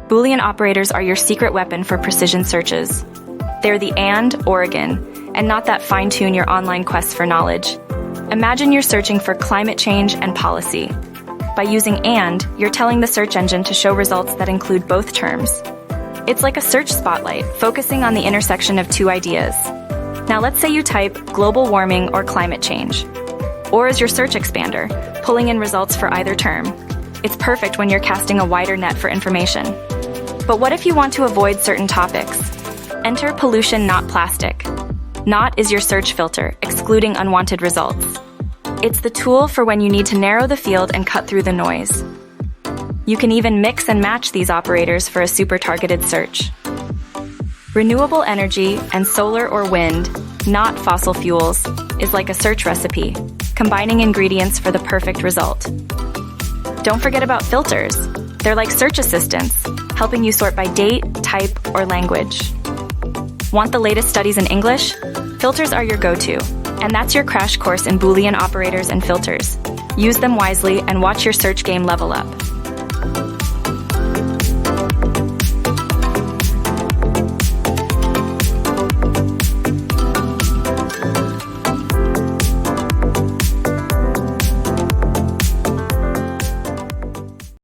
Boolean operators are your secret weapon for precision searches. They're the and, Oregon, and not that fine-tune your online quest for knowledge. Imagine you're searching for climate change and policy. By using and, you're telling the search engine to show results that include both terms. It's like a search spotlight, focusing on the intersection of two ideas. Now let's say you type global warming or climate change. Or is your search expander, pulling in results for either term. It's perfect when you're casting a wider net for information. But what if you want to avoid certain topics? Enter pollution, not plastic. Not is your search filter, excluding unwanted results. It's the tool for when you need to narrow the field and cut through the noise. You can even mix and match these operators for a super targeted search. Renewable energy and solar or wind, not fossil fuels, is like a search recipe, combining ingredients for the perfect result. Don't forget about filters. They're like search assistants, helping you sort by date, type, or language. Want the latest studies in English? Filters are your go-to, and that's your crash course in Boolean operators and filters. Use them wisely and watch your search game level up.